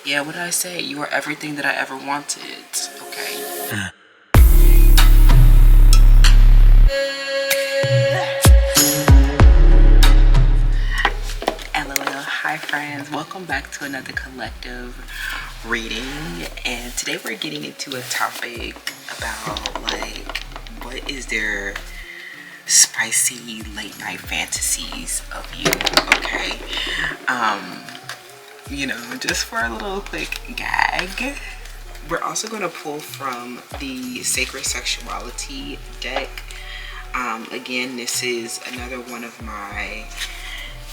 Yeah, what did I say? You are everything that I ever wanted. Okay. LOL. Hi friends. Welcome back to another collective reading. And today we're getting into a topic about like what is their spicy late night fantasies of you. Okay. Just for a little quick gag. We're also going to pull from the Sacred Sexuality deck. Again, this is another one of my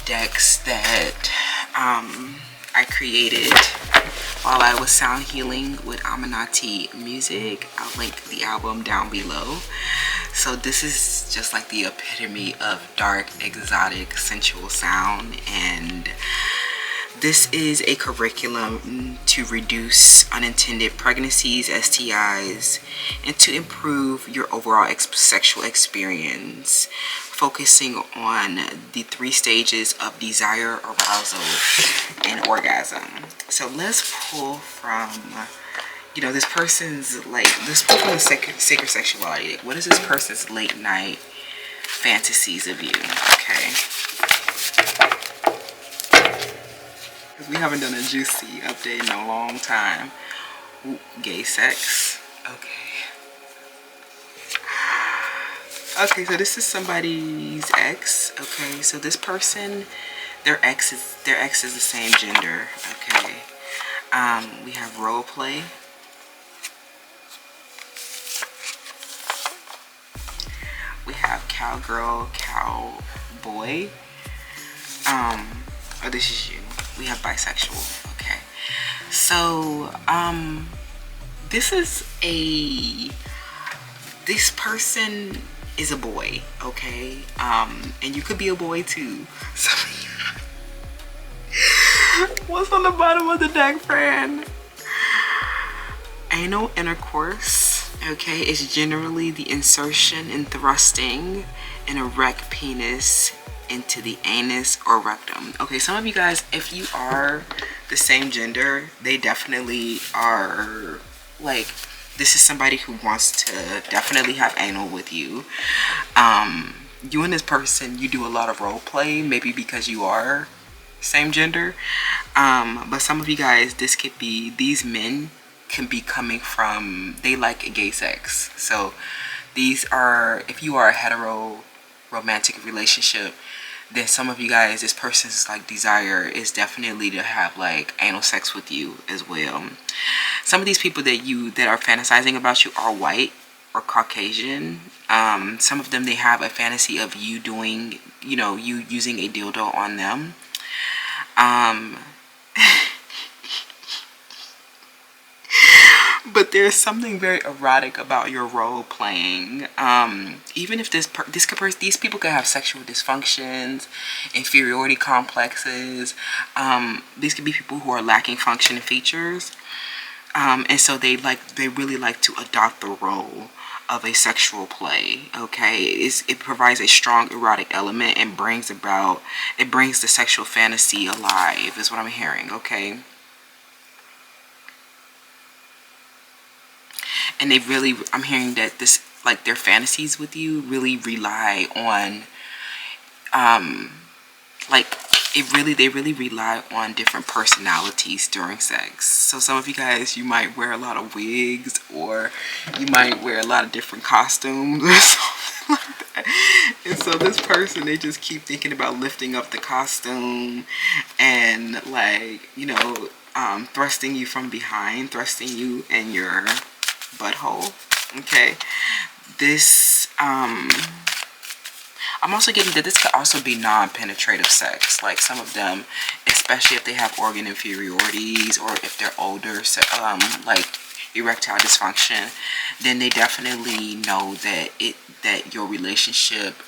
decks that I created while I was sound healing with Aminati music. I'll link the album down below. So this is just like the epitome of dark, exotic, sensual sound, and this is a curriculum to reduce unintended pregnancies, STIs, and to improve your overall sexual experience, focusing on the 3 stages of desire, arousal, and orgasm. So let's pull from, this person's, let's pull from the sacred sexuality. What is this person's late night fantasies of you? Okay. We haven't done a juicy update in a long time. Ooh, gay sex. Okay. Okay, so this is somebody's ex. Okay, so this person, their ex is the same gender. Okay. We have role play. We have cowgirl, cowboy. Oh, this is you. We have bisexual. Okay, so this person is a boy. Okay, and you could be a boy too. So what's on the bottom of the deck, friend? Anal intercourse. Okay, is generally the insertion and thrusting an erect penis into the anus or rectum. Okay, some of you guys, if you are the same gender, they definitely are like, this is somebody who wants to definitely have anal with you. You and this person, you do a lot of role play, maybe because you are same gender. But some of you guys, this could be, these men can be coming from, they like gay sex. So these are, if you are a hetero romantic relationship, then some of you guys, this person's like desire is definitely to have like anal sex with you as well. Some of these people that are fantasizing about you are white or Caucasian. Some of them, they have a fantasy of you doing, you using a dildo on them. But there's something very erotic about your role playing. Even if these people could have sexual dysfunctions, inferiority complexes. These could be people who are lacking function and features, and so they really like to adopt the role of a sexual play. Okay, it provides a strong erotic element and brings the sexual fantasy alive. Is what I'm hearing. Okay. And I'm hearing that this, like, their fantasies with you really rely on, they really rely on different personalities during sex. So some of you guys, you might wear a lot of wigs, or you might wear a lot of different costumes or something like that. And so this person, they just keep thinking about lifting up the costume and thrusting you from behind, thrusting you in your butthole. Okay, this I'm also getting that this could also be non-penetrative sex. Like some of them, especially if they have organ inferiorities or if they're older, so, like erectile dysfunction, then they definitely know that your relationship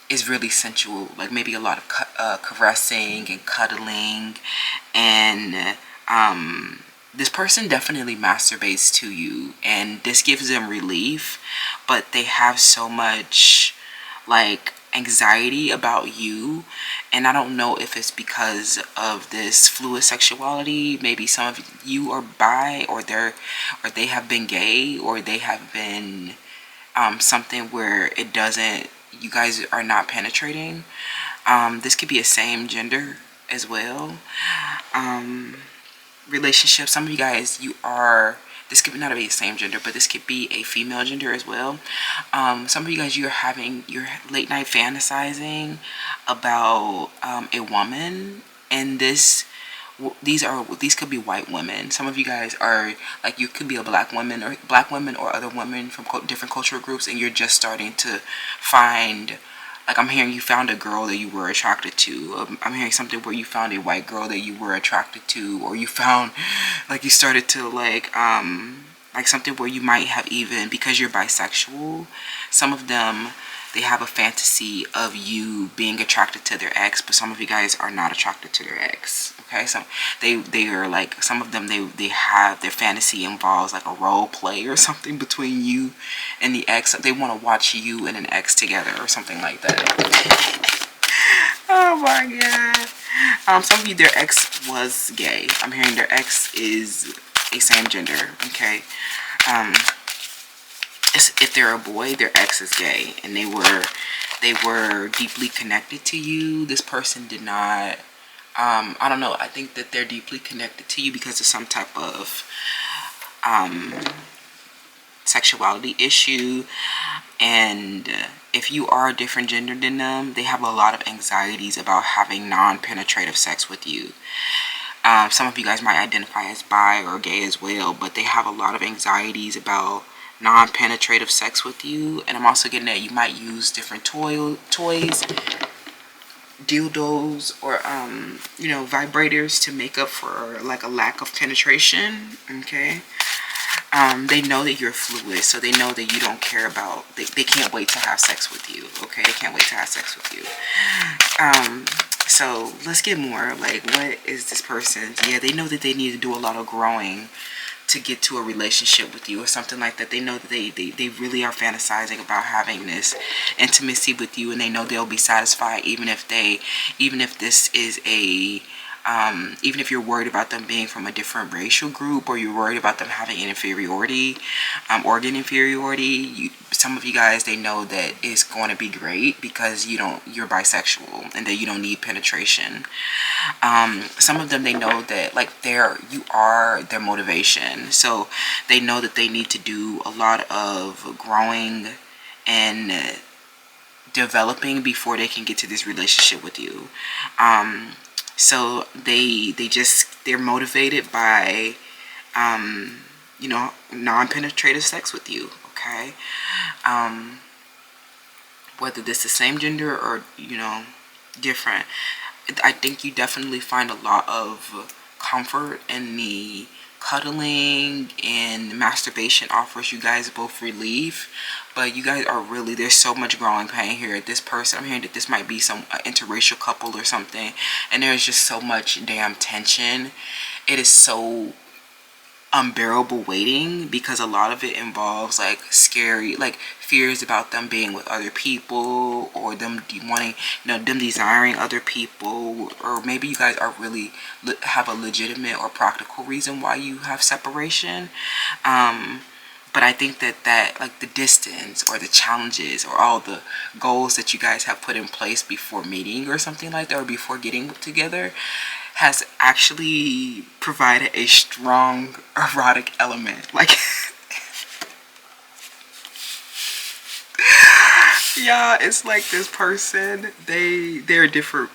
is really sensual. Like maybe a lot of caressing and cuddling, and this person definitely masturbates to you, and this gives them relief, but they have so much like anxiety about you, and I don't know if it's because of this fluid sexuality. Maybe some of you are bi, or they have been gay, or they have been something where it doesn't, you guys are not penetrating. This could be a same gender as well. Relationship, some of you guys, this could not be the same gender, but this could be a female gender as well. Some of you guys, you're late night fantasizing about a woman, and these could be white women. Some of you guys are like, you could be a black woman or other women from different cultural groups, and you're just starting to find, like, I'm hearing you found a girl that you were attracted to. I'm hearing something where you found a white girl that you were attracted to, or you found, like, you started to like something where you might have, even because you're bisexual, some of them, they have a fantasy of you being attracted to their ex, but some of you guys are not attracted to their ex. Okay, so they are like, some of them, they have, their fantasy involves like a role play or something between you and the ex. They want to watch you and an ex together or something like that. Oh my god. Some of you, their ex was gay. I'm hearing their ex is a same gender. Okay. If they're a boy, their ex is gay, and they were deeply connected to you. This person did not, I don't know, I think that they're deeply connected to you because of some type of sexuality issue. And if you are a different gender than them, they have a lot of anxieties about having non-penetrative sex with you. Some of you guys might identify as bi or gay as well, but they have a lot of anxieties about non-penetrative sex with you. And I'm also getting that you might use different toys, dildos, or vibrators to make up for like a lack of penetration. Okay. They know that you're fluid, so they know that you don't care about, they can't wait to have sex with you. Okay, they can't wait to have sex with you. So let's get more, like, what is this person's, yeah, they know that they need to do a lot of growing to get to a relationship with you or something like that. They know that they really are fantasizing about having this intimacy with you, and they know they'll be satisfied even if this is a even if you're worried about them being from a different racial group, or you're worried about them having an inferiority, organ inferiority. Some of you guys, they know that it's going to be great because you're bisexual and that you don't need penetration. Some of them, they know that, like, you are their motivation, so they know that they need to do a lot of growing and developing before they can get to this relationship with you. So they're motivated by non-penetrative sex with you. Okay. Whether this is the same gender or different, I think you definitely find a lot of comfort in the cuddling, and masturbation offers you guys both relief. But you guys are really, there's so much growing pain here. This person, I'm hearing that this might be some interracial couple or something, and there's just so much damn tension. It is so unbearable waiting, because a lot of it involves like scary, like fears about them being with other people, or them wanting, them desiring other people, or maybe you guys are really have a legitimate or practical reason why you have separation. But I think that like the distance or the challenges or all the goals that you guys have put in place before meeting or something like that, or before getting together, has actually provided a strong erotic element. Like, yeah, it's like this person, they're a different,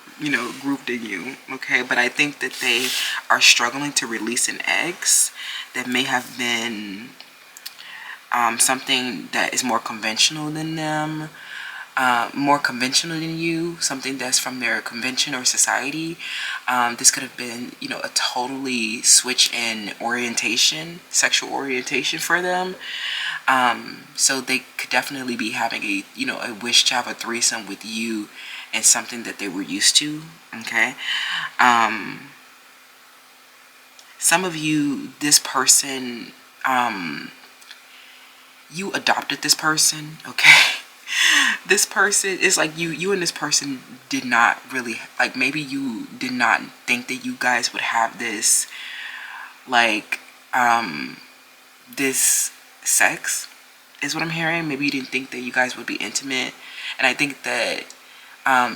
group than you, okay? But I think that they are struggling to release an ex that may have been something that is more conventional than them, more conventional than you, something that's from their convention or society. This could have been, a totally switch in orientation, sexual orientation for them. So they could definitely be having a wish to have a threesome with you, and something that they were used to. Okay. Some of you, this person, you adopted this person, okay? This person is like you and this person did not really, like, maybe you did not think that you guys would have this, like, this sex is what I'm hearing. Maybe you didn't think that you guys would be intimate. And I think that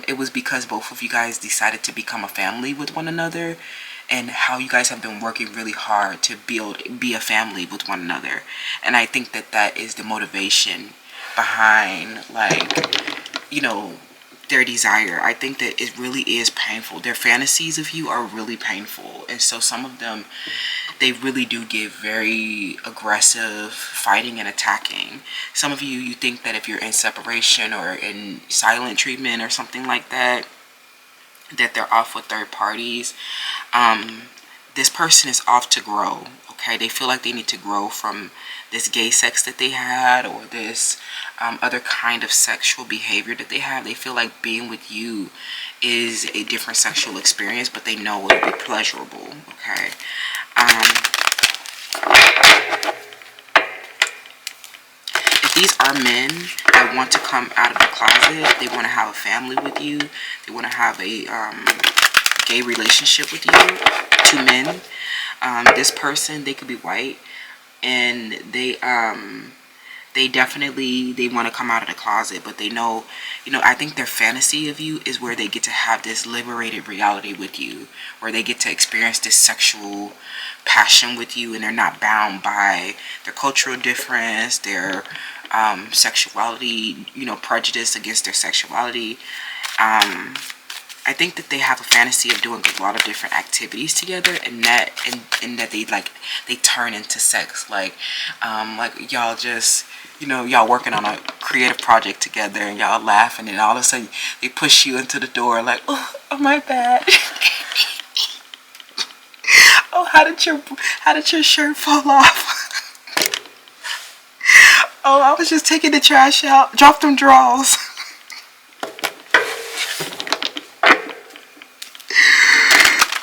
it was because both of you guys decided to become a family with one another, and how you guys have been working really hard to be a family with one another. And I think that that is the motivation behind, like, you know, their desire. I think that it really is painful. Their fantasies of you are really painful. And so some of them, they really do get very aggressive, fighting and attacking. Some of you, you think that if you're in separation or in silent treatment or something like that, that they're off with third parties. This person is off to grow. Okay, they feel like they need to grow from this gay sex that they had, or this other kind of sexual behavior that they have. They feel like being with you is a different sexual experience, but they know it will be pleasurable. Okay. If these are men that want to come out of the closet, they want to have a family with you, they want to have a gay relationship with you, two men. This person, they could be white, and they definitely, they want to come out of the closet, but they know, you know, I think their fantasy of you is where they get to have this liberated reality with you, where they get to experience this sexual passion with you, and they're not bound by their cultural difference, their sexuality, you know, prejudice against their sexuality. I think that they have a fantasy of doing a lot of different activities together, and that they turn into sex. Like y'all just, you know, y'all working on a creative project together, and y'all laughing, and all of a sudden they push you into the door like, oh my bad. Oh, how did your shirt fall off? Oh, I was just taking the trash out. Drop them drawers.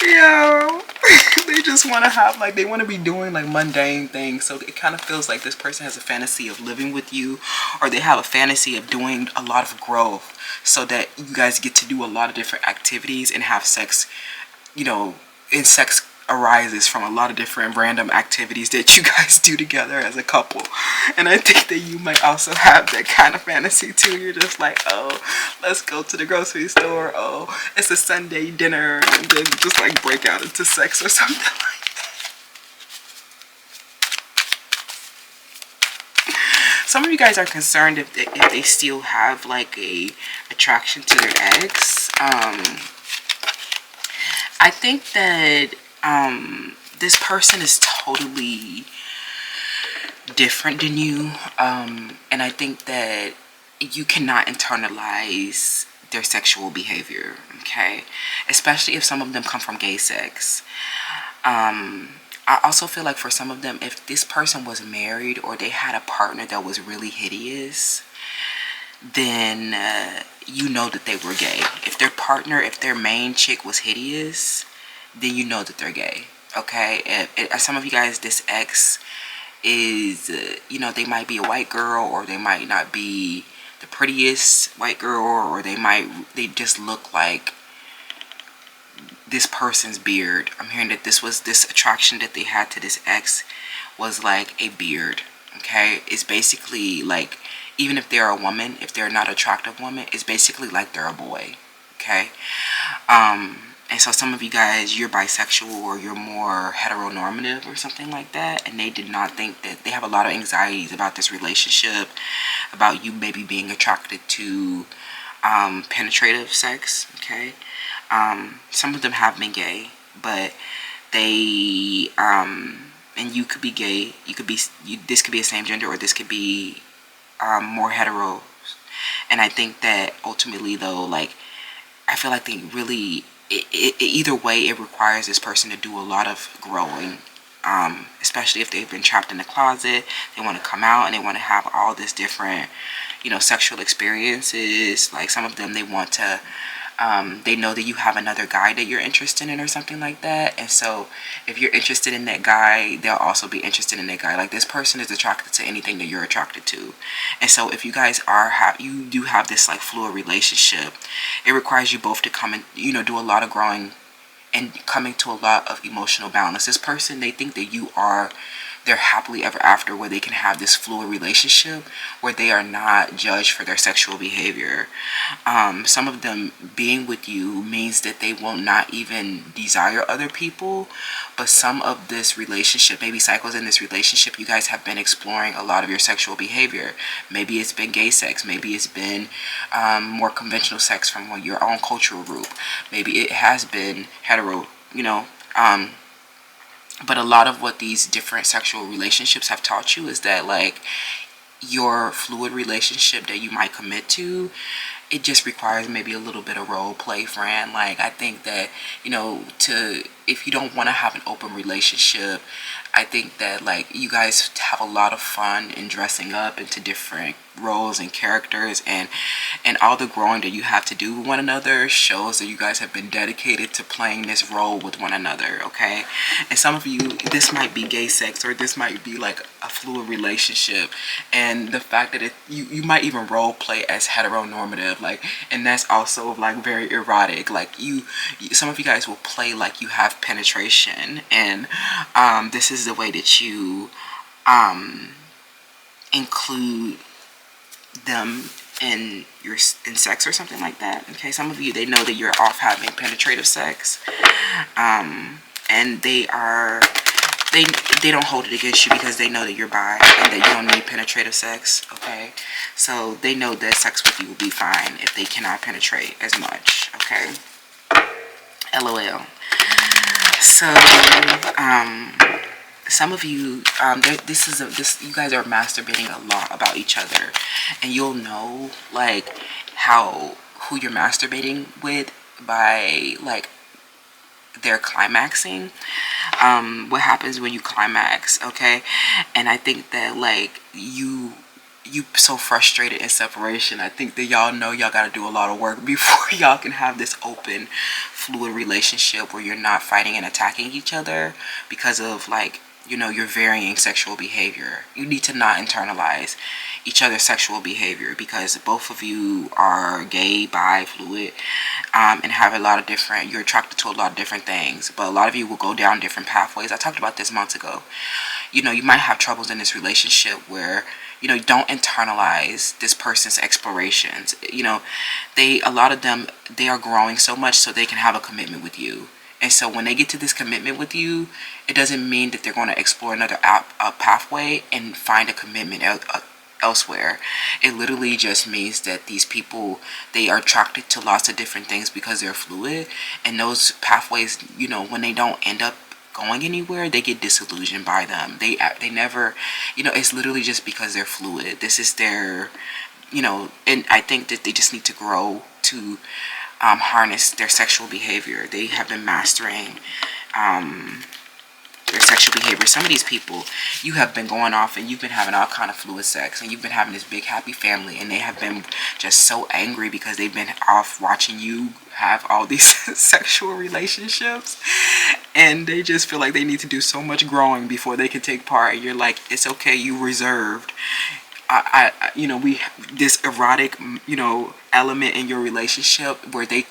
Yo, they just want to have, like, they want to be doing like mundane things. So it kind of feels like this person has a fantasy of living with you, or they have a fantasy of doing a lot of growth, so that you guys get to do a lot of different activities and have sex, you know, and sex arises from a lot of different random activities that you guys do together as a couple. And I think that you might also have that kind of fantasy too. You're just like, oh, let's go to the grocery store, oh, it's a Sunday dinner, and then just like break out into sex or something like that. Some of you guys are concerned if they still have like a attraction to their ex. I think that this person is totally different than you, and I think that you cannot internalize their sexual behavior, okay? Especially if some of them come from gay sex. I also feel like for some of them, if this person was married or they had a partner that was really hideous, then you know that they were gay. If their partner, if their main chick was hideous, then you know that they're gay. Okay, if some of you guys, this ex is, you know, they might be a white girl, or they might not be the prettiest white girl, or they just look like this person's beard. I'm hearing that this attraction that they had to this ex was like a beard. Okay, it's basically like, even if they're a woman, if they're not an attractive woman, it's basically like they're a boy. Okay. And so some of you guys, you're bisexual, or you're more heteronormative or something like that, and they did not think that, they have a lot of anxieties about this relationship, about you maybe being attracted to penetrative sex. Okay. Some of them have been gay, but they and you could be gay, you could be, this could be a same gender, or this could be more hetero. And I think that ultimately though, like, I feel like they really, either way, it requires this person to do a lot of growing, especially if they've been trapped in the closet. They want to come out, and they want to have all this different, you know, sexual experiences. Like some of them, they want to They know that you have another guy that you're interested in or something like that. And so if you're interested in that guy, they'll also be interested in that guy. Like, this person is attracted to anything that you're attracted to. And so if you guys you do have this like fluid relationship, it requires you both to come and, do a lot of growing and coming to a lot of emotional balance. This person, they think that you are their happily ever after, where they can have this fluid relationship where they are not judged for their sexual behavior. Some of them being with you means that they will not even desire other people, but some of this relationship, maybe cycles in this relationship, you guys have been exploring a lot of your sexual behavior. Maybe it's been gay sex, maybe it's been more conventional sex from your own cultural group, maybe it has been hetero, but a lot of what these different sexual relationships have taught you is that, like, your fluid relationship that you might commit to, it just requires maybe a little bit of role play, friend. Like, I think that, if you don't want to have an open relationship, I think that, like, you guys have a lot of fun in dressing up into different roles and characters, and all the growing that you have to do with one another shows that you guys have been dedicated to playing this role with one another, okay? And some of you, this might be gay sex, or this might be like a fluid relationship, and the fact that you might even role play as heteronormative, like, and that's also like very erotic. Like, some of you guys will play like you have penetration, and this is the way that you include them in sex or something like that. Okay, some of you, they know that you're off having penetrative sex, and they don't hold it against you because they know that you're bi and that you don't need penetrative sex. Okay, so they know that sex with you will be fine if they cannot penetrate as much. Okay, LOL. So some of you, you guys are masturbating a lot about each other, and you'll know, like, who you're masturbating with by, like, their climaxing. What happens when you climax, okay? And I think that, like, you so frustrated in separation. I think that y'all know y'all gotta do a lot of work before y'all can have this open, fluid relationship where you're not fighting and attacking each other because of, like, your varying sexual behavior. You need to not internalize each other's sexual behavior, because both of you are gay, bi, fluid, and have you're attracted to a lot of different things, but a lot of you will go down different pathways. I talked about this months ago. You might have troubles in this relationship where, don't internalize this person's explorations. A lot of them, they are growing so much so they can have a commitment with you. And so when they get to this commitment with you, it doesn't mean that they're going to explore another pathway and find a commitment elsewhere. It literally just means that these people, they are attracted to lots of different things because they're fluid. And those pathways, when they don't end up going anywhere, they get disillusioned by them. They never, it's literally just because they're fluid. This is their, and I think that they just need to grow to harness their sexual behavior. They have been mastering their sexual behavior. Some of these people, you have been going off and you've been having all kind of fluid sex, and you've been having this big happy family, and they have been just so angry because they've been off watching you have all these sexual relationships, and they just feel like they need to do so much growing before they can take part. And you're like, it's okay, you reserved. This erotic, element in your relationship where they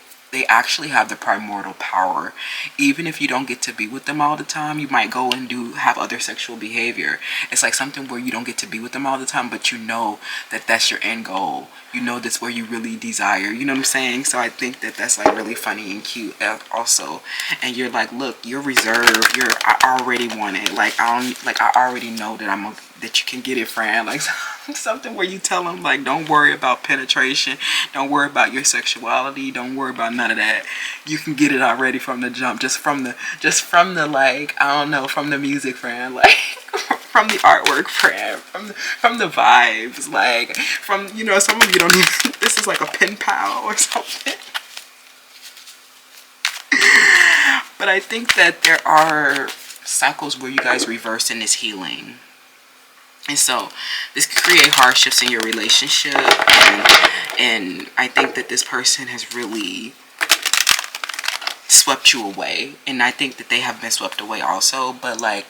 actually have the primordial power. Even if you don't get to be with them all the time, you might go and have other sexual behavior. It's like something where you don't get to be with them all the time, but you know that that's your end goal. That's where you really desire. You know what I'm saying? So I think that that's like really funny and cute also. And you're like, look, you're reserved. I already want it. Like, I already know that that you can get it, friend. Like, something where you tell them, like, don't worry about penetration, don't worry about your sexuality, don't worry about none of that. You can get it already from the jump, just from the like, I don't know, from the music, friend, like from the artwork, friend, from the vibes, like from, some of you don't even, this is like a pen pal or something. But I think that there are cycles where you guys reverse in this healing. And so this can create hardships in your relationship, and I think that this person has really swept you away, and I think that they have been swept away also, but like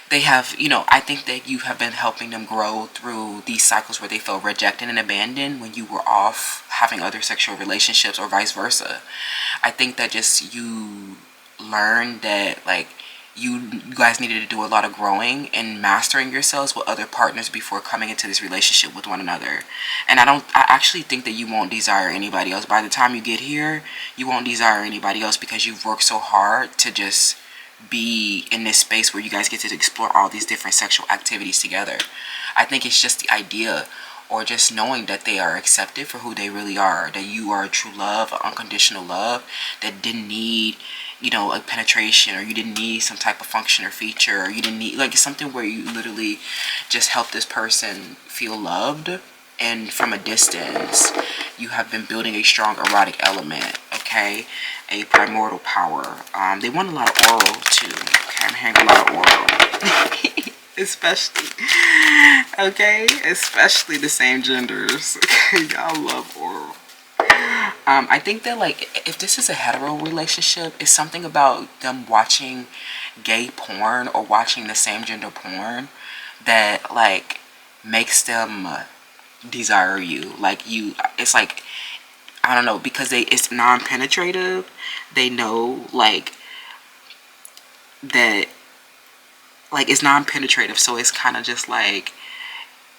they have, you know, I think that you have been helping them grow through these cycles where they feel rejected and abandoned when you were off having other sexual relationships, or vice versa. I think that just you learned that like you guys needed to do a lot of growing and mastering yourselves with other partners before coming into this relationship with one another. And I actually think that you won't desire anybody else. By the time you get here, you won't desire anybody else, because you've worked so hard to just be in this space where you guys get to explore all these different sexual activities together. I think it's just the idea, or just knowing that they are accepted for who they really are, that you are a true love, unconditional love, that didn't need, you know, a penetration, or you didn't need some type of function or feature, or you didn't need, like, something where you literally just help this person feel loved. And from a distance, you have been building a strong erotic element, okay? A primordial power. They want a lot of oral too. Okay, I'm hearing a lot of oral. Especially, okay? Especially the same genders. Okay, y'all love oral. I think that, like, if this is a hetero relationship, it's something about them watching gay porn or watching the same gender porn that, like, makes them desire you. Like, you, it's like, I don't know, because it's non-penetrative. They know, like, that, like, it's non-penetrative, so it's kind of just like,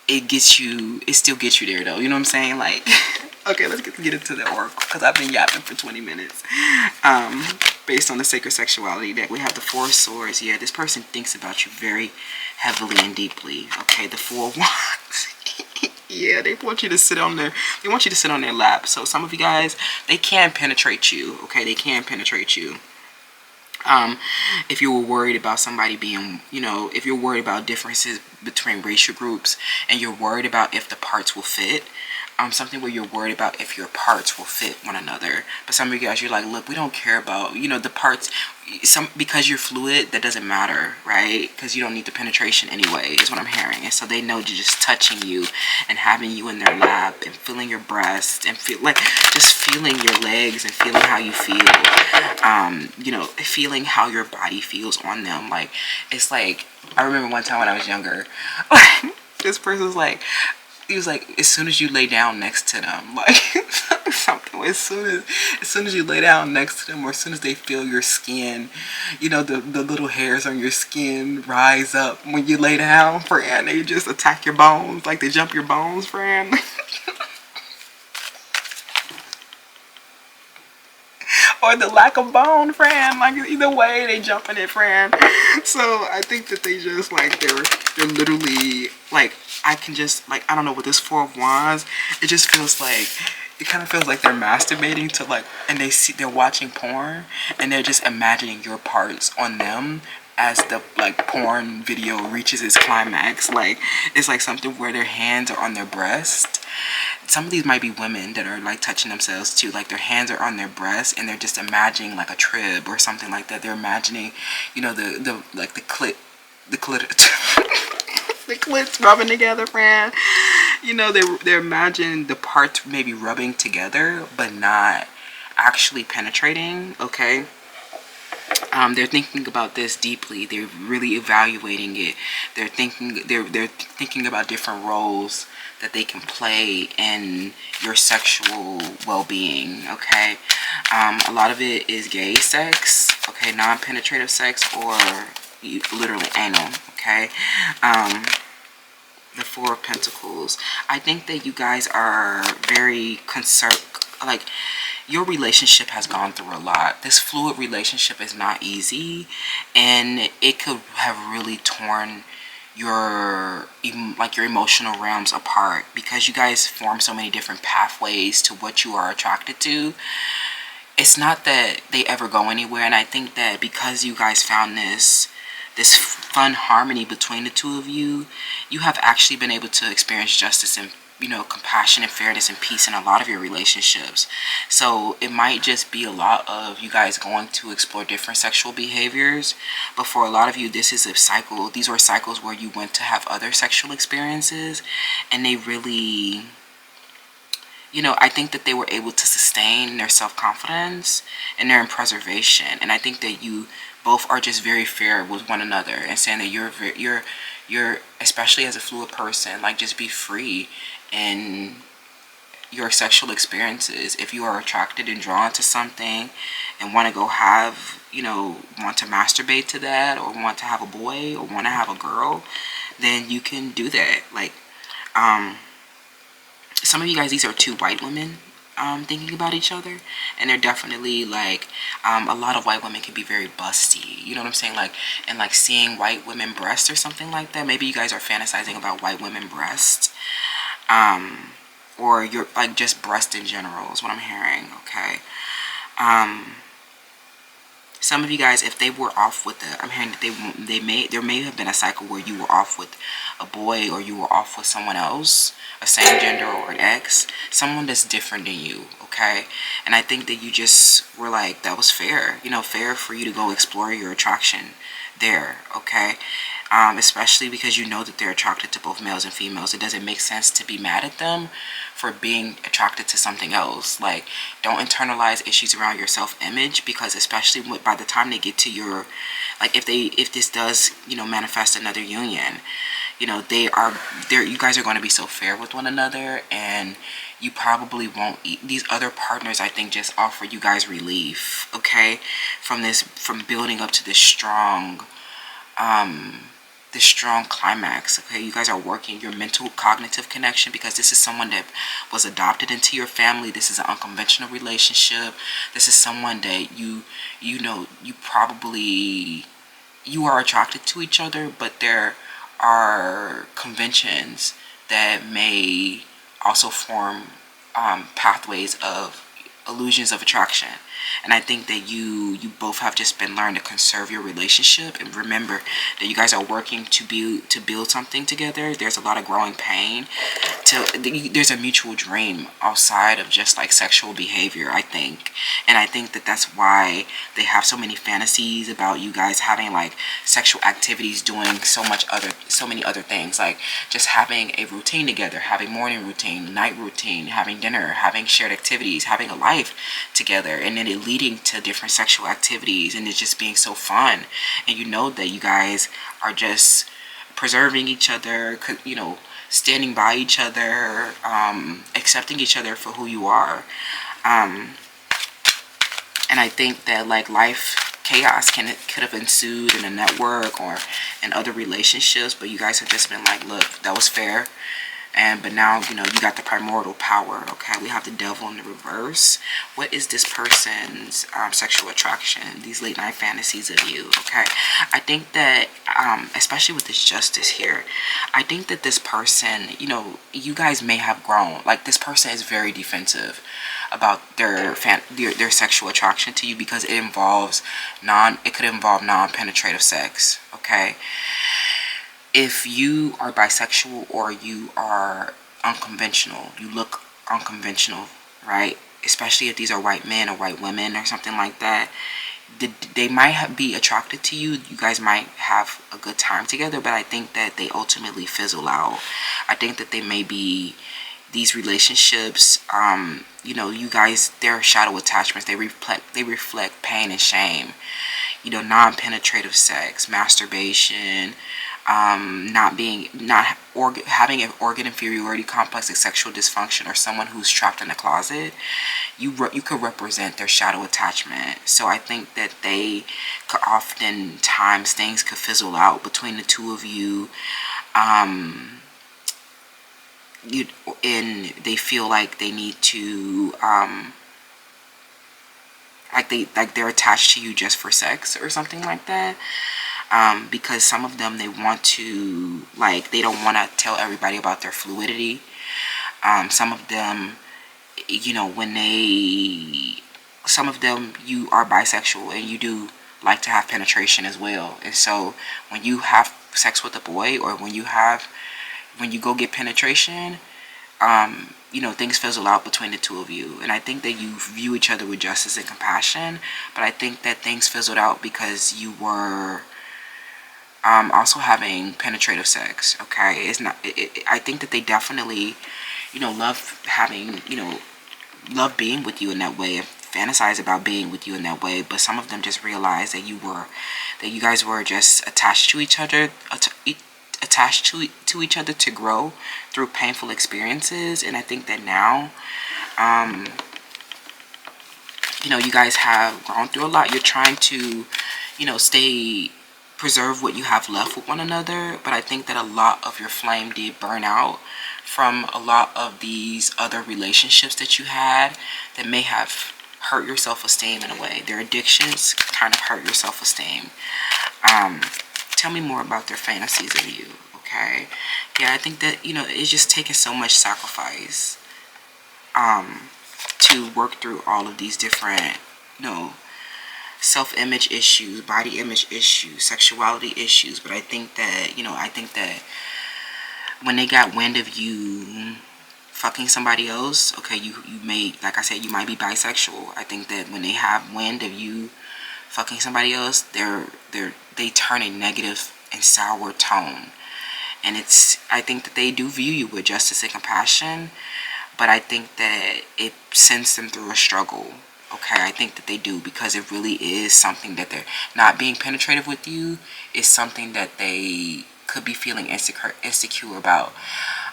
it still gets you there though, you know what I'm saying? Like, okay, let's get into the oracle, because I've been yapping for 20 minutes. Based on the sacred sexuality deck, we have the Four of Swords. Yeah, this person thinks about you very heavily and deeply. Okay, the Four of Wands. Yeah, they want you to sit on their lap. So some of you guys, they can penetrate you. Okay, they can penetrate you. If you were worried about somebody being, you know, if you're worried about differences between racial groups, and you're worried about if the parts will fit, something where you're worried about if your parts will fit one another. But some of you guys, you're like, look, we don't care about, you know, the parts. Because you're fluid, that doesn't matter, right? Because you don't need the penetration anyway, is what I'm hearing. And so they know just touching you and having you in their lap and feeling your breast and feel like just feeling your legs and feeling how you feel, you know, feeling how your body feels on them. Like, it's like, I remember one time when I was younger, this person was like, he was like, as soon as you lay down next to them, like, something, as soon as you lay down next to them, or as soon as they feel your skin, you know, the little hairs on your skin rise up when you lay down, friend. They just attack your bones, like they jump your bones, friend. Or the lack of bone, friend. Like, either way, they jump in it, friend. So I think that they just, like, they're literally, like, I can just, like, I don't know, with this Four of Wands, it just feels like, it kind of feels like they're masturbating to, like, and they're watching porn, and they're just imagining your parts on them as the, like, porn video reaches its climax. Like, it's like something where their hands are on their breast. Some of these might be women that are, like, touching themselves too. Like, their hands are on their breast, and they're just imagining, like, a trib or something like that. They're imagining, you know, the clit the clits rubbing together, friend. You know, they're imagining the parts maybe rubbing together, but not actually penetrating. Okay. They're thinking about this deeply. They're really evaluating it. They're thinking about different roles that they can play in your sexual well-being. Okay. A lot of it is gay sex. Okay, non-penetrative sex, or literally anal. Okay. The Four of Pentacles. I think that you guys are very concerned. Like, your relationship has gone through a lot. This fluid relationship is not easy, and it could have really torn your emotional realms apart, because you guys form so many different pathways to what you are attracted to. It's not that they ever go anywhere, and I think that because you guys found this fun harmony between the two of you, you have actually been able to experience justice and, you know, compassion and fairness and peace in a lot of your relationships. So it might just be a lot of you guys going to explore different sexual behaviors, but for a lot of you, this is a cycle. These were cycles where you went to have other sexual experiences, and they really you know, I think that they were able to sustain their self-confidence and their preservation. And I think that you both are just very fair with one another, and saying that you're especially as a fluid person, like, just be free in your sexual experiences. If you are attracted and drawn to something and want to go have, you know, want to masturbate to that, or want to have a boy, or want to have a girl, then you can do that. Like, some of you guys, these are two white women thinking about each other, and they're definitely like, a lot of white women can be very busty, you know what I'm saying, like, and like seeing white women breasts or something like that. Maybe you guys are fantasizing about white women breasts, or you're like just breast in general is what I'm hearing. Okay. Some of you guys, if they were off with I'm hearing that there may have been a cycle where you were off with a boy, or you were off with someone else, a same gender or an ex, someone that's different than you. Okay. And I think that you just were like, that was fair, you know, fair for you to go explore your attraction there. Okay. Especially because you know that they're attracted to both males and females. It doesn't make sense to be mad at them for being attracted to something else. Like, don't internalize issues around your self-image, because especially by the time they get to your, like, if this does, you know, manifest another union, you know, you guys are going to be so fair with one another, and you probably won't these other partners, I think, just offer you guys relief. Okay, from building up to this strong climax. Okay, you guys are working your mental cognitive connection, because this is someone that was adopted into your family. This is an unconventional relationship. This is someone that you know, you are attracted to each other, but there are conventions that may also form pathways of illusions of attraction. And I think that you both have just been learned to conserve your relationship, and remember that you guys are working to build something together. There's a lot of growing pain. There's a mutual dream outside of just like sexual behavior, I think. And I think that that's why they have so many fantasies about you guys having like sexual activities, doing so many other things, like just having a routine together, having morning routine, night routine, having dinner, having shared activities, having a life together, and then it leading to different sexual activities, and it just being so fun. And you know that you guys are just preserving each other, you know, standing by each other, accepting each other for who you are. And I think that like life chaos could have ensued in a network or in other relationships, but you guys have just been like, look, that was fair. But now, you know, you got the primordial power. Okay, we have the devil in the reverse. What is this person's sexual attraction, these late night fantasies of you? Okay, I think that especially with this justice here, I think that this person, you know, you guys may have grown. Like, this person is very defensive about their sexual attraction to you, because it could involve non-penetrative sex. Okay, if you are bisexual or you are unconventional, you look unconventional, right? Especially if these are white men or white women or something like that, they might be attracted to you. You guys might have a good time together, but I think that they ultimately fizzle out. I think that they may be these relationships, you know, you guys, they're shadow attachments. They reflect pain and shame. You know, non-penetrative sex, masturbation, having an organ inferiority complex, like sexual dysfunction, or someone who's trapped in a closet, you could represent their shadow attachment. So I think that they could oftentimes, things could fizzle out between the two of you. And they feel like they need to they're attached to you just for sex or something like that. Because some of them, they want to, like, they don't want to tell everybody about their fluidity. Some of them, you know, some of them, you are bisexual and you do like to have penetration as well. And so when you have sex with a boy, or when you go get penetration, you know, things fizzle out between the two of you. And I think that you view each other with justice and compassion, but I think that things fizzled out because you were also having penetrative sex. Okay, it's not. I think that they definitely, love having, love being with you in that way, fantasize about being with you in that way. But some of them just realized that you guys were just attached to each other, attached to each other to grow through painful experiences. And I think that now, you guys have gone through a lot. You're trying to, preserve what you have left with one another. But I think that a lot of your flame did burn out from a lot of these other relationships that you had that may have hurt your self-esteem in a way. Their addictions kind of hurt your self-esteem. Tell me more about their fantasies of you, okay? Yeah, I think that, it's just taking so much sacrifice to work through all of these different, self-image issues, body image issues, sexuality issues. But I think that, when they got wind of you fucking somebody else, okay, you may, like I said, you might be bisexual. I think that when they have wind of you fucking somebody else, they turn a negative and sour tone. And I think that they do view you with justice and compassion, but I think that it sends them through a struggle. Okay, I think that they do, because it really is something that they're not being penetrative with you, is something that they could be feeling insecure about.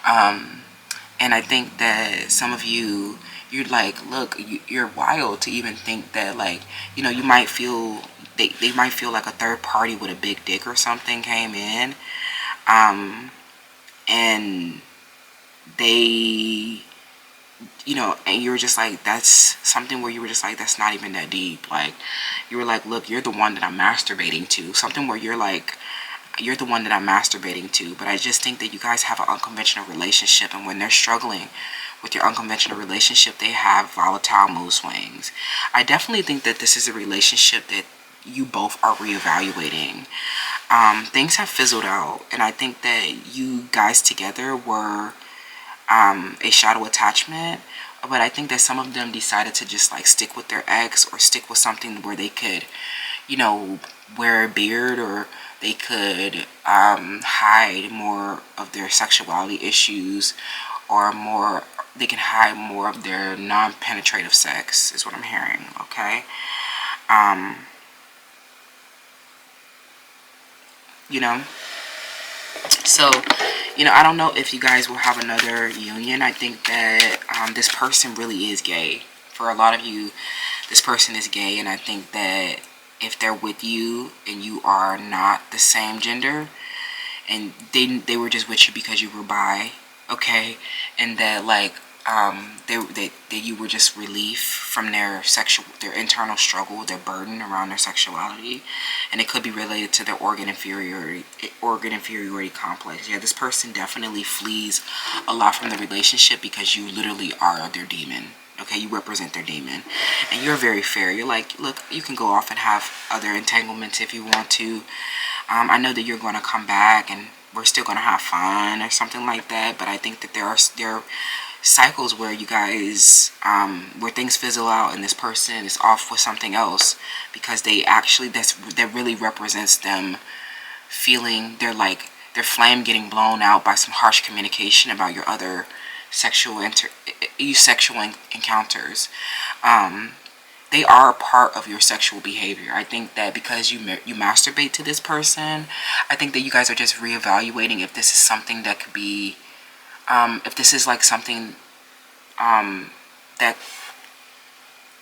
And I think that some of you, you're like, look, you're wild to even think that, like, you might feel, they might feel like a third party with a big dick or something came in. And they, and you were just like, that's something where you were just like, that's not even that deep. Like, you were like, look, you're the one that I'm masturbating to. Something where you're like, you're the one that I'm masturbating to. But I just think that you guys have an unconventional relationship, and when they're struggling with your unconventional relationship, they have volatile mood swings. I definitely think that this is a relationship that you both are reevaluating. Things have fizzled out, and I think that you guys together were a shadow attachment. But I think that some of them decided to just like stick with their ex, or stick with something where they could, wear a beard, or they could hide more of their sexuality issues, or they can hide more of their non-penetrative sex, is what I'm hearing. Okay. So, I don't know if you guys will have another union. I think that this person really is gay. For a lot of you, this person is gay, and I think that if they're with you and you are not the same gender, and they were just with you because you were bi, okay, and that like that you were just relief from their internal struggle, their burden around their sexuality, and it could be related to their organ inferiority complex. Yeah, this person definitely flees a lot from the relationship because you literally are their demon. Okay, you represent their demon, and you're very fair. You're like, look, you can go off and have other entanglements if you want to. I know that you're going to come back and we're still going to have fun or something like that. But I think that there are cycles where you guys, where things fizzle out and this person is off with something else, because that really represents them feeling their flame getting blown out by some harsh communication about your other sexual encounters. They are a part of your sexual behavior. I think that because you masturbate to this person, I think that you guys are just reevaluating if this is something that could be, if this is like something that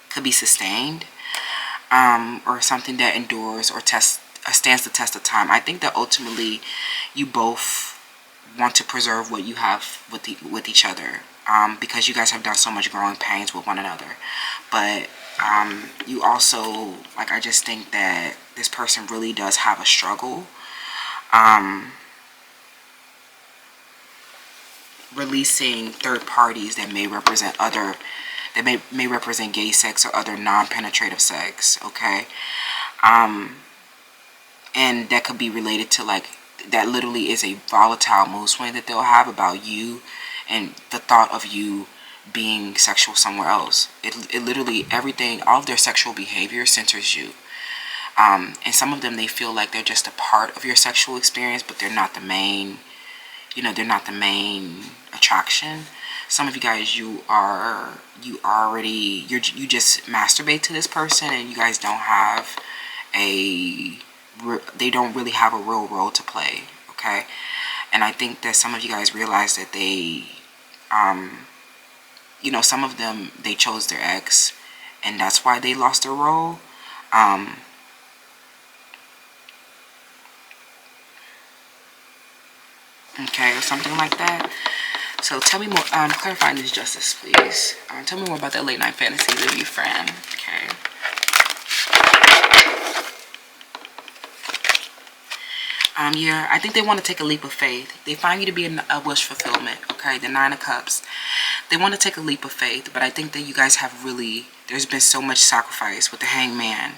could be sustained, or something that endures or stands the test of time. I think that ultimately you both want to preserve what you have with each other, because you guys have done so much growing pains with one another. But you also, like, I just think that this person really does have a struggle releasing third parties that may represent may represent gay sex or other non-penetrative sex. Okay. And that could be related to, like, that literally is a volatile mood swing that they'll have about you and the thought of you being sexual somewhere else. It literally, everything, all of their sexual behavior centers you. And some of them, they feel like they're just a part of your sexual experience, but they're not the main, they're not the main attraction. Some of you guys, you just masturbate to this person, and you guys don't have they don't really have a real role to play, okay? And I think that some of you guys realize that they, you know, some of them, they chose their ex, and that's why they lost their role. Okay, or something like that. So tell me more, clarifying this justice, please. Tell me more about that late night fantasy with your friend, okay? Yeah, I think they want to take a leap of faith. They find you to be a wish fulfillment, okay? The Nine of Cups. They want to take a leap of faith, but I think that you guys have really, there's been so much sacrifice with the Hangman.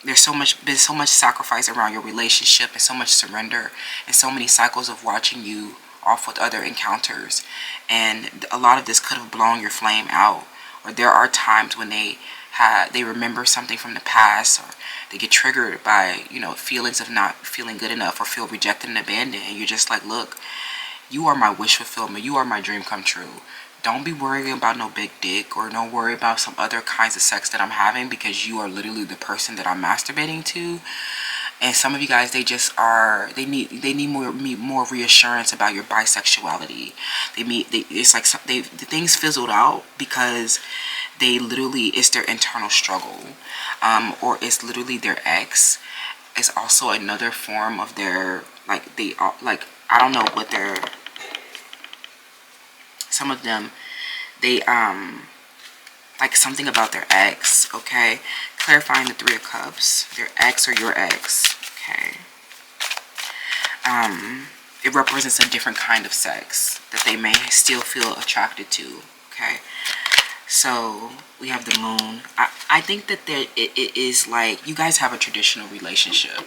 There's been so much sacrifice around your relationship, and so much surrender, and so many cycles of watching you off with other encounters. And a lot of this could have blown your flame out. Or there are times when they remember something from the past, or they get triggered by, you know, feelings of not feeling good enough, or feel rejected and abandoned, and you're just like, look, you are my wish fulfillment, you are my dream come true. Don't be worrying about no big dick, or don't worry about some other kinds of sex that I'm having, because you are literally the person that I'm masturbating to. And some of you guys, they just are, they need more reassurance about your bisexuality. It's like the things fizzled out because they literally, it's their internal struggle, or it's literally their ex. It's also another form of their, like, they are, like, I don't know what they're, some of them, they, like something about their ex, okay? Clarifying the Three of Cups, their ex or your ex, okay? It represents a different kind of sex that they may still feel attracted to, okay? So we have the Moon. I think that it is like, you guys have a traditional relationship,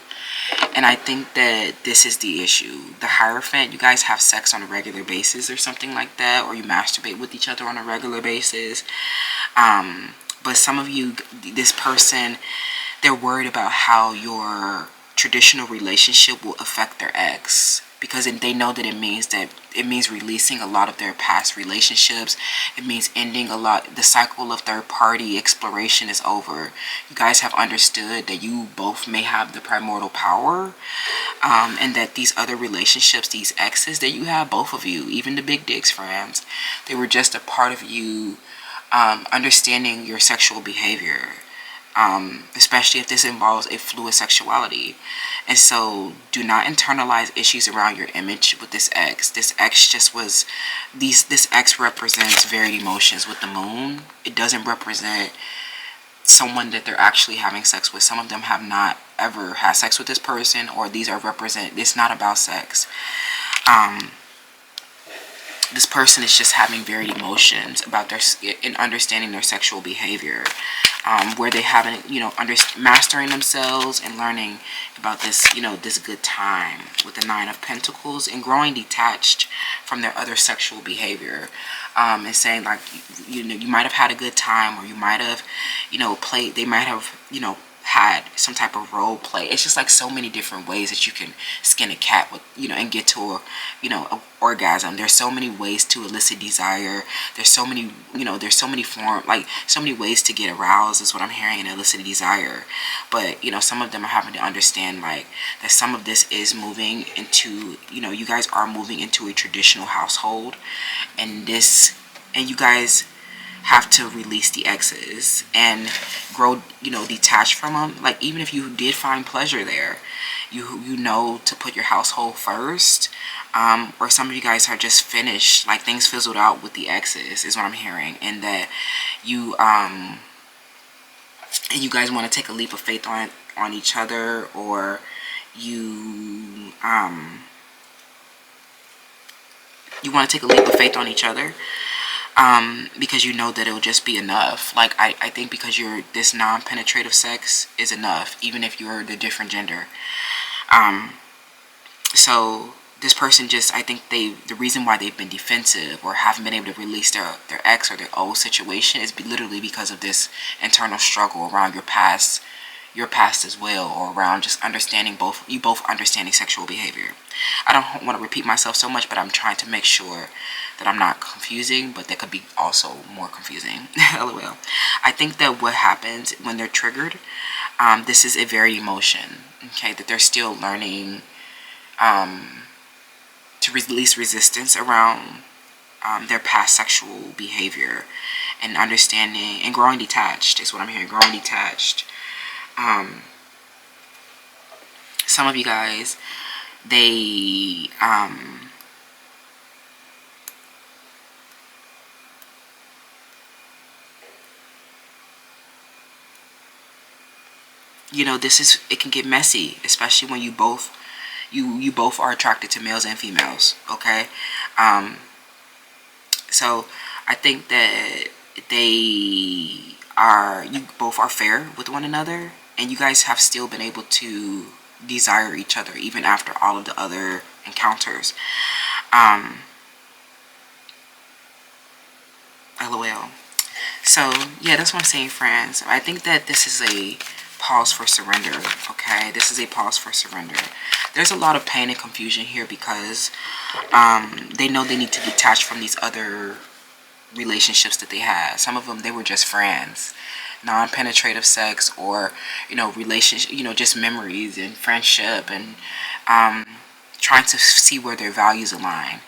and I think that this is the issue. The Hierophant, you guys have sex on a regular basis or something like that, or you masturbate with each other on a regular basis. But some of you, this person, they're worried about how your traditional relationship will affect their ex, because they know that it means releasing a lot of their past relationships. It means ending a lot. The cycle of third party exploration is over. You guys have understood that you both may have the primordial power, and that these other relationships, these exes that you have, both of you, even the big dicks friends, they were just a part of you, understanding your sexual behavior, especially if this involves a fluid sexuality. And so do not internalize issues around your image with this ex. This ex just was, this ex represents varied emotions with the Moon. It doesn't represent someone that they're actually having sex with. Some of them have not ever had sex with this person, or these are it's not about sex. This person is just having varied emotions about in understanding their sexual behavior, where they haven't, you know, mastering themselves and learning about this, you know, this good time with the Nine of Pentacles, and growing detached from their other sexual behavior, and saying, like, you know, you might have had a good time, or you might have, you know, they might have, you know, had some type of role play. It's just like so many different ways that you can skin a cat with, you know, and get to a, you know, a orgasm. There's so many ways to elicit desire. There's so many, you know, there's so many so many ways to get aroused is what I'm hearing, and elicit desire. But, you know, some of them are having to understand, like, that some of this is moving into, you know, you guys are moving into a traditional household, and you guys have to release the exes and grow, you know, detached from them. Like, even if you did find pleasure there, you know to put your household first. Or some of you guys are just finished, like things fizzled out with the exes is what I'm hearing, and that you and you guys want to take a leap of faith on each other, or you want to take a leap of faith on each other, because you know that it'll just be enough. Like, I think because this non-penetrative sex is enough, even if you're the different gender. So this person just, I think the reason why they've been defensive or haven't been able to release their ex or their old situation is literally because of this internal struggle around your past, your past as well, or around just understanding you both understanding sexual behavior. I don't want to repeat myself so much, but I'm trying to make sure that I'm not confusing, but that could be also more confusing. LOL. I think that what happens when they're triggered, this is a varied emotion, okay, that they're still learning to release resistance around their past sexual behavior, and understanding and growing detached is what I'm hearing. Growing detached. Some of you guys, they you know, it can get messy, especially when you both are attracted to males and females, okay? So I think that you both are fair with one another, and you guys have still been able to desire each other even after all of the other encounters. LOL. So yeah, that's what I'm saying, friends. I think that this is a pause for surrender, okay? This is a pause for surrender. There's a lot of pain and confusion here because they know they need to detach from these other relationships that they had. Some of them, they were just friends, non-penetrative sex, or relationship, just memories and friendship, and trying to see where their values align.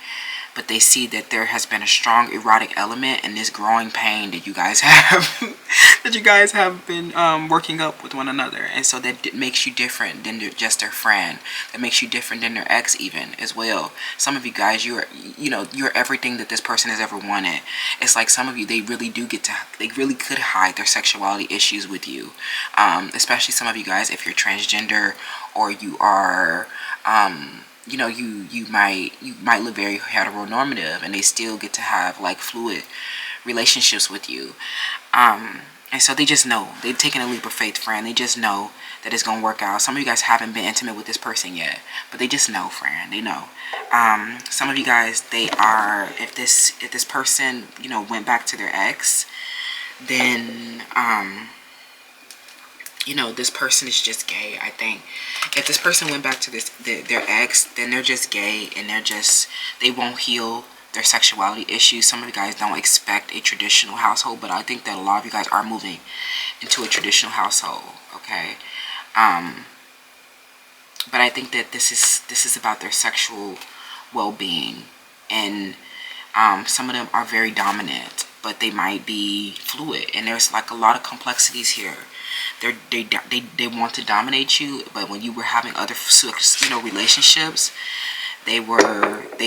But they see that there has been a strong erotic element in this growing pain that you guys have that you guys have been working up with one another. And so that makes you different than just their friend. That makes you different than their ex even as well. Some of you guys, you're everything that this person has ever wanted. It's like some of you, they really could hide their sexuality issues with you. Especially some of you guys, if you're transgender, or you are you might look very heteronormative, and they still get to have like fluid relationships with you. And so they just know, they've taken a leap of faith, friend. They just know that it's gonna work out. Some of you guys haven't been intimate with this person yet, but they just know, friend. They know. Some of you guys, they are, if this person went back to their ex, then this person is just gay. I think if this person went back to their ex, then they're just gay, and they won't heal their sexuality issues. Some of you guys don't expect a traditional household, but I think that a lot of you guys are moving into a traditional household, okay? But I think that this is about their sexual well-being, and some of them are very dominant, but they might be fluid, and there's like a lot of complexities here. They want to dominate you, but when you were having other relationships, they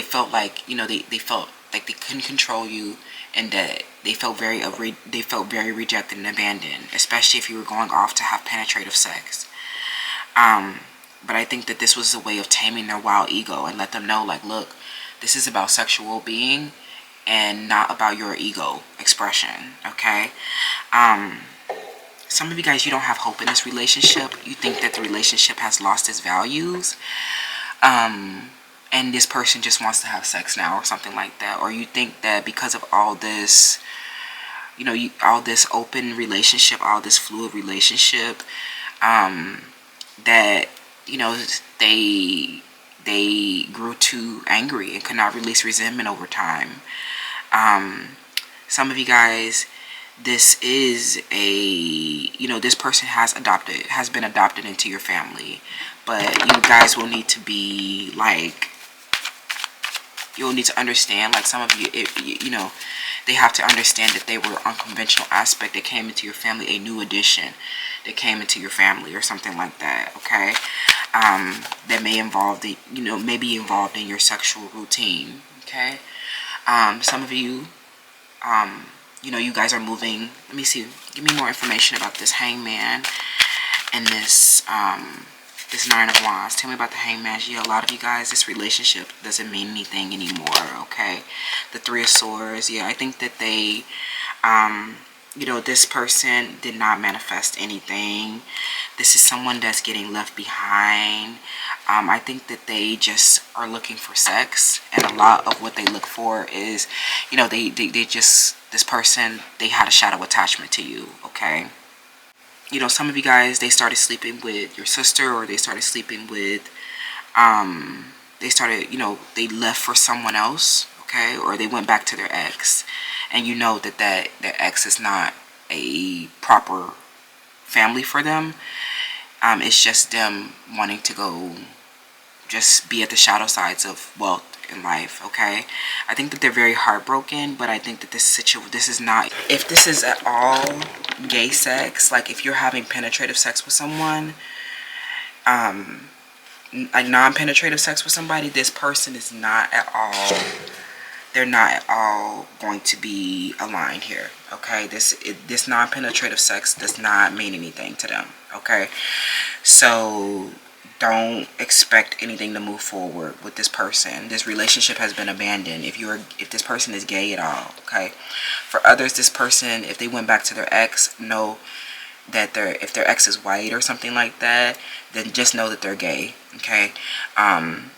felt like they felt like they couldn't control you, and that they felt very rejected and abandoned, especially if you were going off to have penetrative sex. But I think that this was a way of taming their wild ego and let them know, like, look, this is about sexual being and not about your ego expression, okay? Some of you guys, you don't have hope in this relationship. You think that the relationship has lost its values. And this person just wants to have sex now or something like that. Or you think that because of all this, all this open relationship, all this fluid relationship, that, they grew too angry and could not release resentment over time. Some of you guys, this is this person has been adopted into your family, but you guys will need to be like, you'll need to understand, like, some of you, they have to understand that they were unconventional aspect that came into your family, a new addition that came into your family or something like that, okay? That may involve may be involved in your sexual routine, okay? Some of you, you guys are moving. Let me see. Give me more information about this Hangman and this this Nine of Wands. Tell me about the Hangman. Yeah, a lot of you guys, this relationship doesn't mean anything anymore, okay? The Three of Swords. Yeah, I think that they, this person did not manifest anything. This is someone that's getting left behind. I think that they just are looking for sex, and a lot of what they look for is, they just, this person, they had a shadow attachment to you, okay? you know, some of you guys, they started sleeping with your sister, or they started sleeping with, they started, you know, they left for someone else, okay, or they went back to their ex, and you know that their ex is not a proper family for them. It's just them wanting to go just be at the shadow sides of wealth in life, okay? I think that they're very heartbroken, but I think that this is not, if this is at all gay sex, like if you're having penetrative sex with someone, like non-penetrative sex with somebody, this person is not at all, they're not at all going to be aligned here, okay? This non-penetrative sex does not mean anything to them, okay? So don't expect anything to move forward with this person. This relationship has been abandoned if this person is gay at all, okay? For others, this person, if they went back to their ex, know that if their ex is white or something like that, then just know that they're gay, okay? And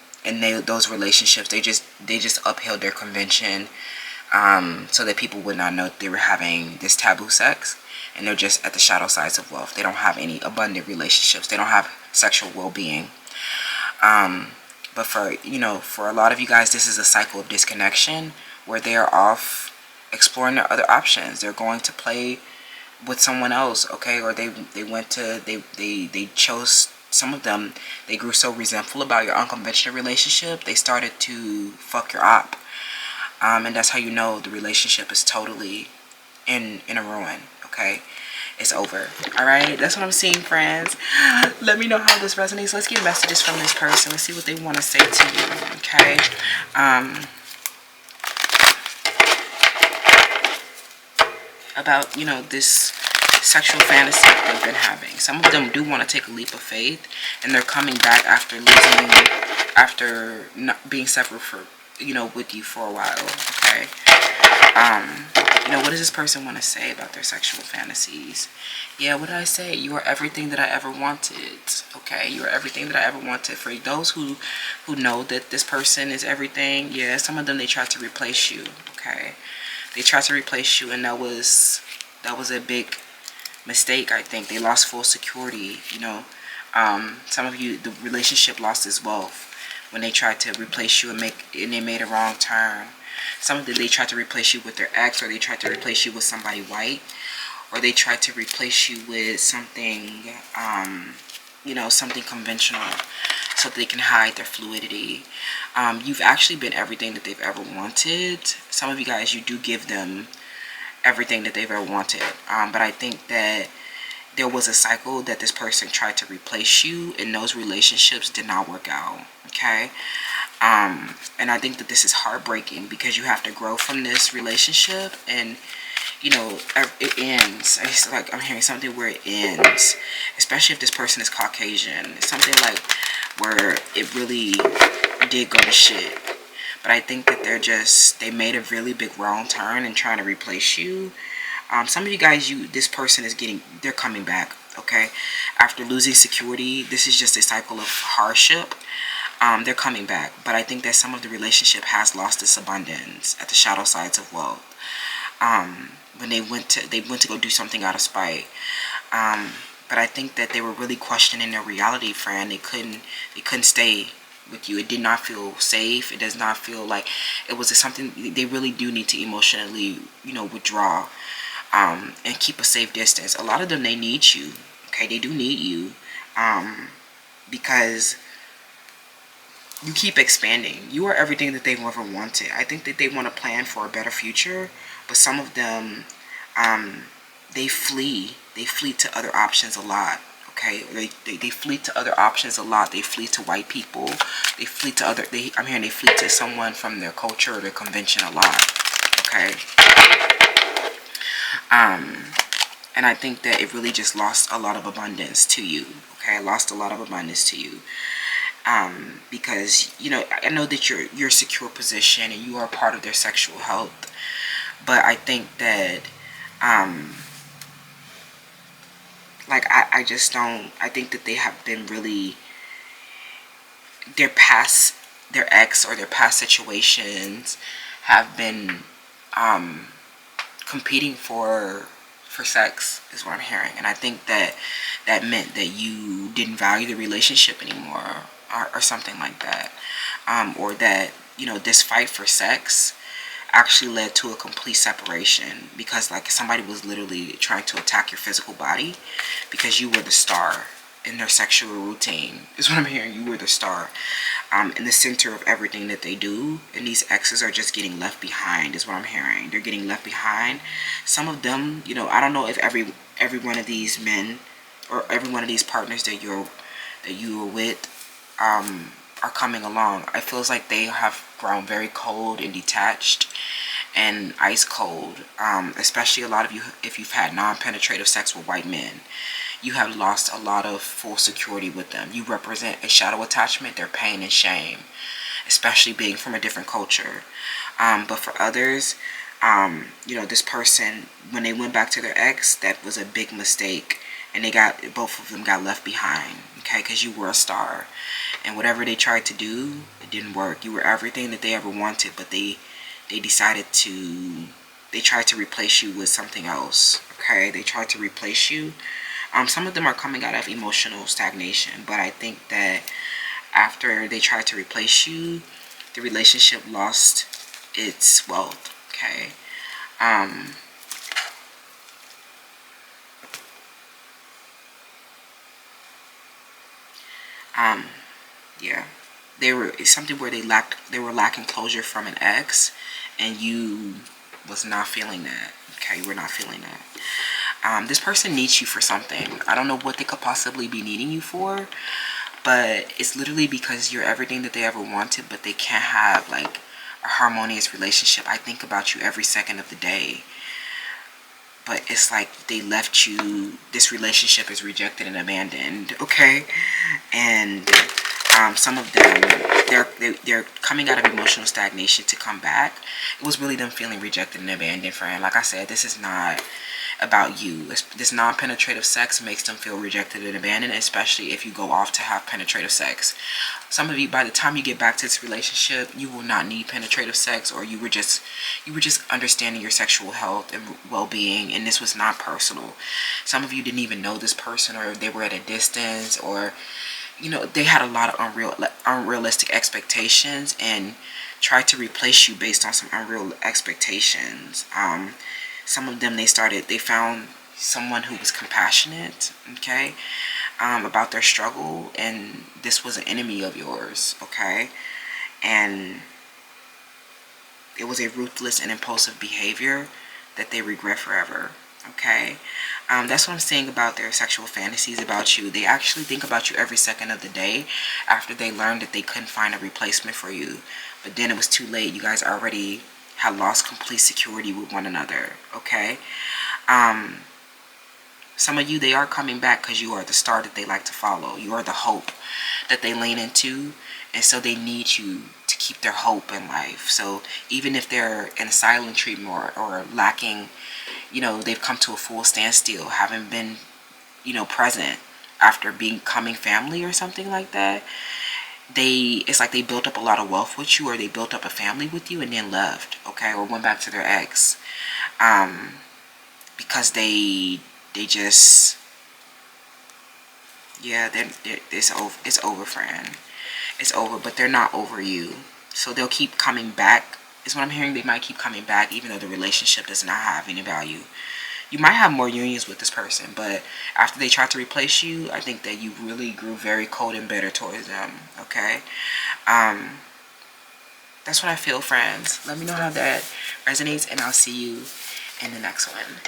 those relationships, they just upheld their convention, so that people would not know that they were having this taboo sex, and they're just at the shadow sides of wealth. They don't have any abundant relationships. They don't have sexual well-being. But for a lot of you guys, this is a cycle of disconnection where they are off exploring their other options. They're going to play with someone else, okay? Or they chose, some of them, they grew so resentful about your unconventional relationship, they started to fuck your op. And that's how you know the relationship is totally in a ruin, okay? It's over. All right, that's what I'm seeing, friends. Let me know how this resonates. Let's get messages from this person. Let's see what they want to say to you, okay? About, you know, this sexual fantasy that they've been having. Some of them do want to take a leap of faith, and they're coming back after not being separate for, you know, with you for a while, okay? You know, what does this person want to say about their sexual fantasies? Yeah, what did I say? You are everything that I ever wanted, okay? You are everything that I ever wanted. For those who know that this person is everything, yeah, some of them, they tried to replace you, okay? They tried to replace you, and that was a big mistake, I think. They lost full security, you know. Some of you, the relationship lost its wealth when they tried to replace you and they made a wrong turn. Some of them, they tried to replace you with their ex, or they tried to replace you with somebody white, or they tried to replace you with something, you know, something conventional, so that they can hide their fluidity. You've actually been everything that they've ever wanted. Some of you guys, you do give them everything that they've ever wanted. But I think that there was a cycle that this person tried to replace you, and those relationships did not work out, okay? And I think that this is heartbreaking, because you have to grow from this relationship, and you know, it ends. It's like I'm hearing something where it ends, especially if this person is Caucasian. It's something like where it really did go to shit. But I think that they made a really big wrong turn in trying to replace you. Some of you guys, this person they're coming back, okay? After losing security, this is just a cycle of hardship. They're coming back, but I think that some of the relationship has lost its abundance at the shadow sides of wealth. When they went to go do something out of spite. But I think that they were really questioning their reality, friend. They couldn't stay with you. It did not feel safe. It does not feel like it was something. They really do need to emotionally, you know, withdraw, and keep a safe distance. A lot of them, they need you, okay? They do need you, because you keep expanding. You are everything that they've ever wanted. I think that they want to plan for a better future, but some of them, they flee to other options a lot, okay? They flee to other options a lot. They flee to white people. They flee to they flee to someone from their culture or their convention a lot, okay? And I think that it really just lost a lot of abundance to you, okay? It lost a lot of abundance to you. Because, you know, I know that you're a secure position and you are part of their sexual health, but I think that, like, I just don't, I think that they have been really, their ex or their past situations have been, competing for for sex is what I'm hearing. And I think that that meant that you didn't value the relationship anymore, or something like that. Or that, you know, this fight for sex actually led to a complete separation, because like somebody was literally trying to attack your physical body because you were the star in their sexual routine is what I'm hearing. You were the star, in the center of everything that they do, and these exes are just getting left behind is what I'm hearing. They're getting left behind. Some of them, you know, I don't know if every one of these men or every one of these partners that you were with are coming along. It feels like they have grown very cold and detached and ice cold, especially a lot of you, if you've had non-penetrative sex with white men, you have lost a lot of full security with them. You represent a shadow attachment, their pain and shame, especially being from a different culture. But for others, you know, this person, when they went back to their ex, that was a big mistake, and both of them got left behind, okay, because you were a star, and whatever they tried to do, it didn't work. You were everything that they ever wanted, but they tried to replace you with something else, okay? They tried to replace you. Some of them are coming out of emotional stagnation, but I think that after they tried to replace you, the relationship lost its wealth, okay? Yeah, it's something where they were lacking closure from an ex, and you was not feeling that, okay? You were not feeling that. This person needs you for something. I don't know what they could possibly be needing you for, but it's literally because you're everything that they ever wanted, but they can't have like a harmonious relationship. I think about you every second of the day, but it's like they left you. This relationship is rejected and abandoned, okay? And some of them, they're coming out of emotional stagnation to come back. It was really them feeling rejected and abandoned, friend. Like I said, this is not about you. This non-penetrative sex makes them feel rejected and abandoned, especially if you go off to have penetrative sex. Some of you, by the time you get back to this relationship, you will not need penetrative sex, or you were just understanding your sexual health and well-being, and this was not personal. Some of you didn't even know this person, or they were at a distance, or you know, they had a lot of unrealistic expectations and tried to replace you based on some unreal expectations. Some of them, they found someone who was compassionate, okay, about their struggle, and this was an enemy of yours, okay? And it was a ruthless and impulsive behavior that they regret forever, okay? That's what I'm saying about their sexual fantasies about you. They actually think about you every second of the day after they learned that they couldn't find a replacement for you. But then it was too late. You guys already had lost complete security with one another, okay? Some of you, they are coming back because you are the star that they like to follow. You are the hope that they lean into, and so they need you to keep their hope in life. So even if they're in a silent treatment or lacking, you know, they've come to a full standstill, haven't been, you know, present after becoming family or something like that, it's like they built up a lot of wealth with you, or they built up a family with you and then left, okay, or went back to their ex, because they just, yeah, it's over, friend. It's over, but they're not over you. So they'll keep coming back, is what I'm hearing. They might keep coming back even though the relationship does not have any value. You might have more unions with this person, but after they try to replace you, I think that you really grew very cold and bitter towards them, okay? That's what I feel, friends. Let me know how that resonates, and I'll see you in the next one.